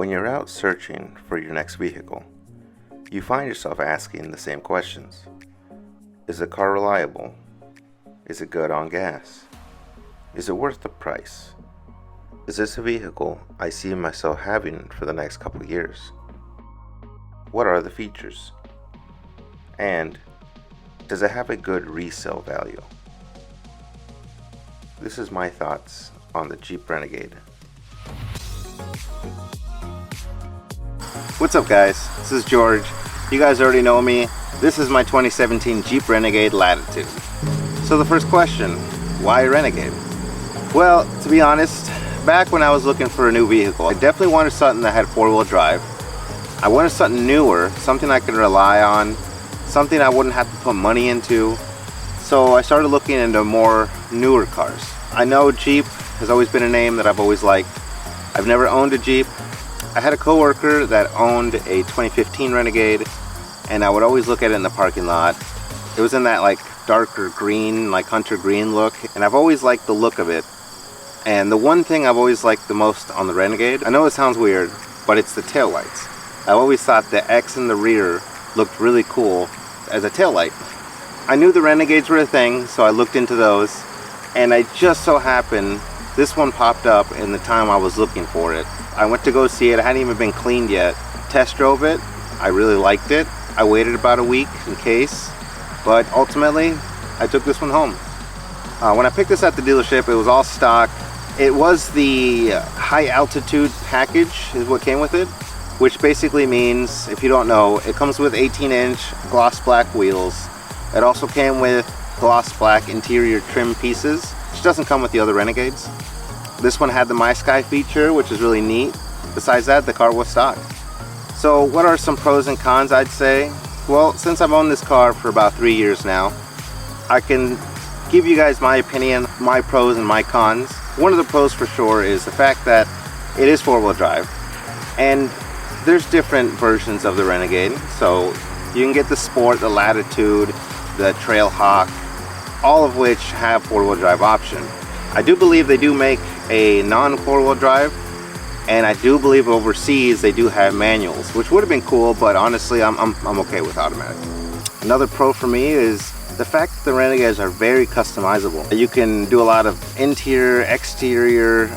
When you're out searching for your next vehicle, you find yourself asking the same questions. Is the car reliable? Is it good on gas? Is it worth the price? Is this a vehicle I see myself having for the next couple of years? What are the features? And does it have a good resale value? This is my thoughts on the Jeep Renegade. What's up, guys? This is George. You guys already know me. This is my 2017 Jeep Renegade Latitude. So the first question, why Renegade? Well, to be honest, back when I was looking for a new vehicle, I definitely wanted something that had four-wheel drive. I wanted something newer, something I could rely on, something I wouldn't have to put money into. So I started looking into more newer cars. I know Jeep has always been a name that I've always liked. I've never owned a Jeep. I had a coworker that owned a 2015 Renegade, and I would always look at it in the parking lot. It was in that like darker green, like hunter green look, and I've always liked the look of it. And the one thing I've always liked the most on the Renegade, I know it sounds weird, but it's the taillights. I've always thought the X in the rear looked really cool as a taillight. I knew the Renegades were a thing, so I looked into those, and I just so happened this one popped up in the time I was looking for it. I went to go see it. It hadn't even been cleaned yet. Test drove it. I really liked it. I waited about a week in case, but ultimately I took this one home. When I picked this at the dealership, it was all stock. It was the high altitude package is what came with it, which basically means, if you don't know, it comes with 18-inch gloss black wheels. It also came with gloss black interior trim pieces, which doesn't come with the other Renegades. This one had the My Sky feature, which is really neat. Besides that, the car was stock. So what are some pros and cons, I'd say? Well, since I've owned this car for about 3 years now, I can give you guys my opinion, my pros and my cons. One of the pros for sure is the fact that it is four-wheel drive. And there's different versions of the Renegade. So you can get the Sport, the Latitude, the Trailhawk, all of which have four-wheel drive option. I do believe they do make a non-four-wheel drive, and I do believe overseas they do have manuals, which would have been cool, but honestly I'm okay with automatic. Another pro for me is the fact that the Renegades are very customizable. You can do a lot of interior, exterior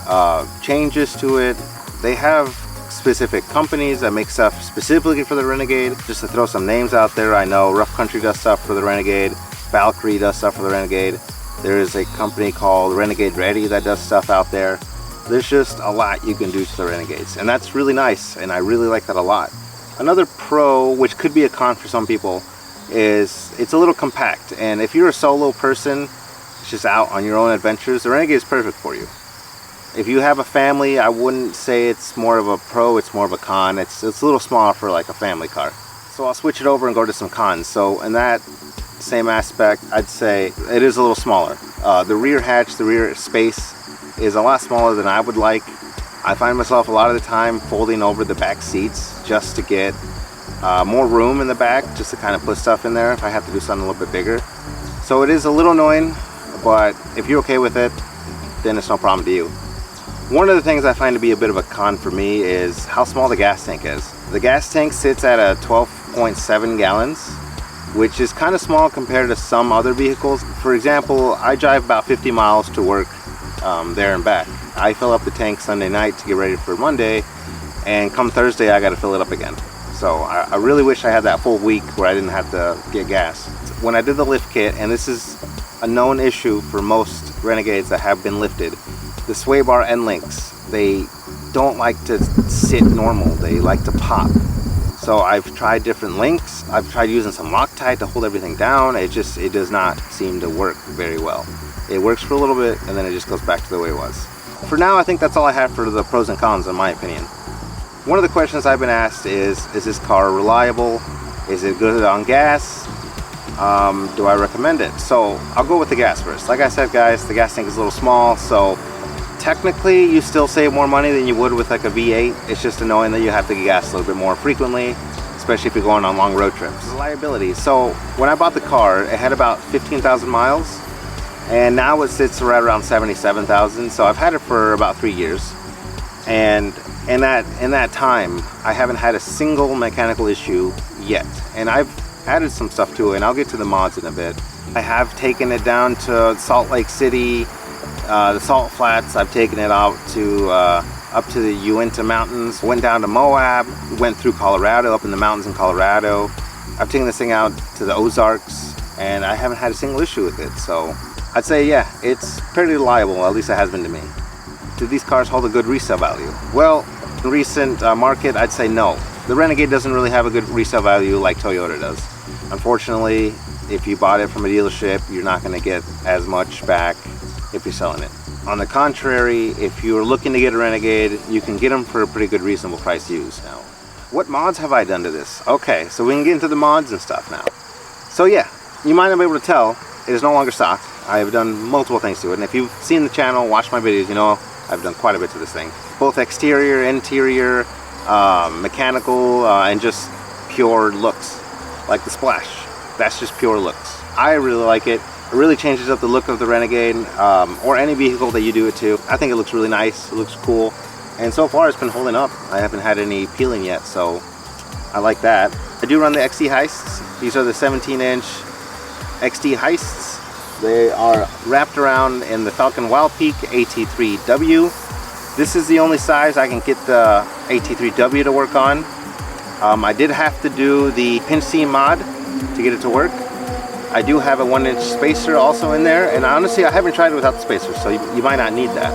changes to it. They have specific companies that make stuff specifically for the Renegade. Just to throw some names out there, I know Rough Country does stuff for the Renegade, Valkyrie does stuff for the Renegade. There is a company called Renegade Ready that does stuff out there. There's just a lot you can do to the Renegades, and that's really nice, and I really like that a lot. Another pro, which could be a con for some people, is it's a little compact, and if you're a solo person just out on your own adventures, the Renegade is perfect for you. If you have a family, I wouldn't say it's more of a pro, it's more of a con. It's a little small for like a family car. So I'll switch it over and go to some cons. So in that same aspect, I'd say it is a little smaller. The rear hatch, the rear space is a lot smaller than I would like. I find myself a lot of the time folding over the back seats just to get more room in the back, just to kind of put stuff in there if I have to do something a little bit bigger. So it is a little annoying, but if you're okay with it, then it's no problem to you. One of the things I find to be a bit of a con for me is how small the gas tank is. The gas tank sits at a 12.7 gallons, which is kind of small compared to some other vehicles. For example, I drive about 50 miles to work there and back. I fill up the tank Sunday night to get ready for Monday, and come Thursday I got to fill it up again. So I really wish I had that full week where I didn't have to get gas. When I did the lift kit, and this is a known issue for most Renegades that have been lifted, the sway bar end links, they don't like to sit normal, they like to pop. So I've tried different links, I've tried using some Loctite to hold everything down. It does not seem to work very well. It works for a little bit and then it just goes back to the way it was. For now, I think that's all I have for the pros and cons in my opinion. One of the questions I've been asked is this car reliable? Is it good on gas? Do I recommend it? So I'll go with the gas first. Like I said, guys, the gas tank is a little small, so technically you still save more money than you would with like a V8. It's just annoying that you have to get gas a little bit more frequently, especially if you're going on long road trips. Reliability. So when I bought the car, it had about 15,000 miles, and now it sits right around 77,000. So I've had it for about 3 years, and in that time, I haven't had a single mechanical issue yet. And I've added some stuff to it, and I'll get to the mods in a bit. I have taken it down to Salt Lake City, the Salt Flats. I've taken it out to up to the Uinta Mountains, went down to Moab, went through Colorado, up in the mountains in Colorado. I've taken this thing out to the Ozarks, and I haven't had a single issue with it. So I'd say, yeah, it's pretty reliable, at least it has been to me. Do these cars hold a good resale value? Well, in recent market, I'd say no. The Renegade doesn't really have a good resale value like Toyota does. Unfortunately, if you bought it from a dealership, you're not going to get as much back if you're selling it. On the contrary, if you're looking to get a Renegade, you can get them for a pretty good reasonable price used. Now, what mods have I done to this? Okay, so we can get into the mods and stuff now. So yeah, you might not be able to tell, it is no longer stock. I have done multiple things to it, and if you've seen the channel, watched my videos, you know I've done quite a bit to this thing. Both exterior, interior, mechanical, and just pure looks. Like the splash, that's just pure looks. I really like it. It really changes up the look of the Renegade, or any vehicle that you do it to. I think it looks really nice, it looks cool, and so far it's been holding up. I haven't had any peeling yet, so I like that. I do run the XD Heists. These are the 17-inch XD Heists. They are wrapped around in the Falcon Wild Peak AT3W. This is the only size I can get the AT3W to work on. I did have to do the pinch seam mod to get it to work. I do have a 1-inch spacer also in there, and honestly I haven't tried it without the spacer, so you might not need that.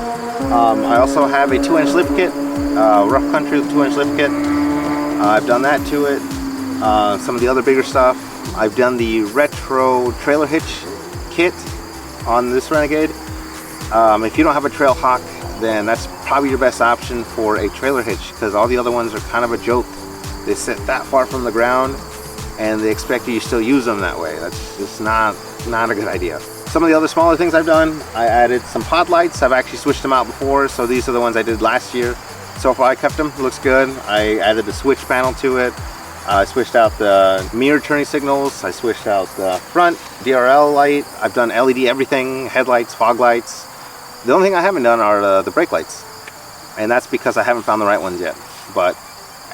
I also have a 2-inch lift kit, rough country 2-inch lift kit. I've done that to it. Some of the other bigger stuff. I've done the retro trailer hitch kit on this Renegade. If you don't have a trail hawk, then that's probably your best option for a trailer hitch, because all the other ones are kind of a joke. They sit that far from the ground and they expect you to still use them that way. That's just not a good idea. Some of the other smaller things I've done, I added some pod lights. I've actually switched them out before, so these are the ones I did last year. So far I kept them, looks good. I added the switch panel to it. I switched out the mirror turning signals. I switched out the front DRL light. I've done LED everything, headlights, fog lights. The only thing I haven't done are the brake lights, and that's because I haven't found the right ones yet. But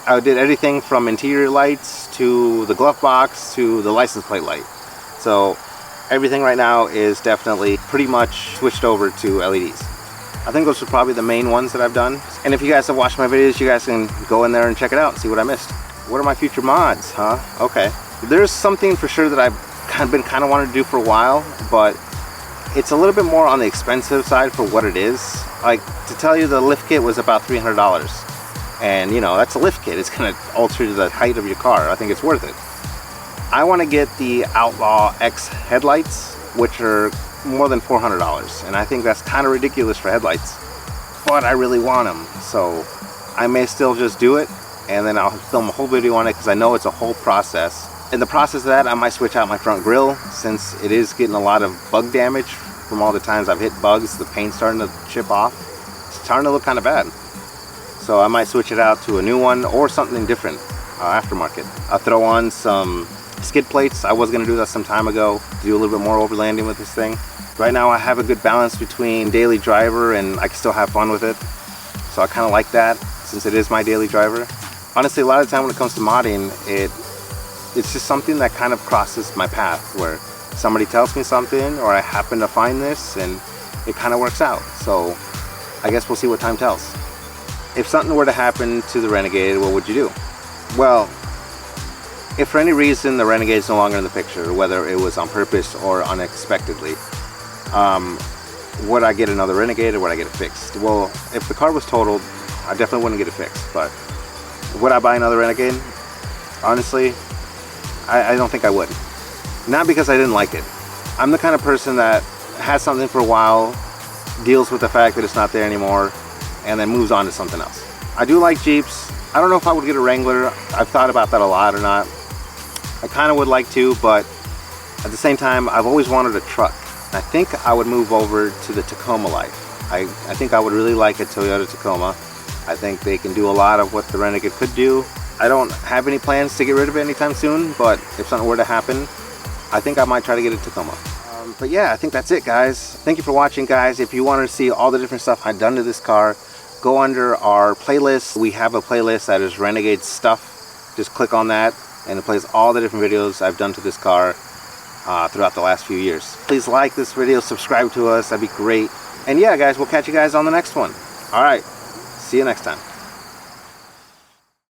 I did everything from interior lights to the glove box to the license plate light. So everything right now is definitely pretty much switched over to LEDs. I think those are probably the main ones that I've done. And if you guys have watched my videos, you guys can go in there and check it out and see what I missed. What are my future mods, huh? Okay. There's something for sure that I've been kind of wanting to do for a while, but it's a little bit more on the expensive side for what it is. Like, to tell you, the lift kit was about $300. And you know, that's a lift kit. It's gonna alter the height of your car. I think it's worth it. I want to get the Outlaw X headlights, which are more than $400, and I think that's kind of ridiculous for headlights, but I really want them, so I may still just do it, and then I'll film a whole video on it, because I know it's a whole process. In the process of that, I might switch out my front grille, since it is getting a lot of bug damage from all the times I've hit bugs. The paint's starting to chip off. It's starting to look kind of bad. So I might switch it out to a new one or something different, aftermarket. I'll throw on some skid plates. I was going to do that some time ago, do a little bit more overlanding with this thing. Right now I have a good balance between daily driver and I can still have fun with it. So I kind of like that, since it is my daily driver. Honestly, a lot of the time when it comes to modding, it's just something that kind of crosses my path, where somebody tells me something or I happen to find this and it kind of works out. So I guess we'll see what time tells. If something were to happen to the Renegade, what would you do? Well, if for any reason the Renegade is no longer in the picture, whether it was on purpose or unexpectedly, would I get another Renegade or would I get it fixed? Well, if the car was totaled, I definitely wouldn't get it fixed, but would I buy another Renegade? Honestly, I don't think I would. Not because I didn't like it. I'm the kind of person that has something for a while, deals with the fact that it's not there anymore, and then moves on to something else. I do like Jeeps. I don't know if I would get a Wrangler. I've thought about that a lot or not. I kind of would like to, but at the same time, I've always wanted a truck. I think I would move over to the Tacoma life. I think I would really like a Toyota Tacoma. I think they can do a lot of what the Renegade could do. I don't have any plans to get rid of it anytime soon, but if something were to happen, I think I might try to get a Tacoma. But yeah, I think that's it, guys. Thank you for watching, guys. If you want to see all the different stuff I've done to this car, go under our playlist. We have a playlist that is Renegade stuff. Just click on that and it plays all the different videos I've done to this car throughout the last few years. Please like this video, subscribe to us, that'd be great. And yeah guys, we'll catch you guys on the next one. Alright, see you next time.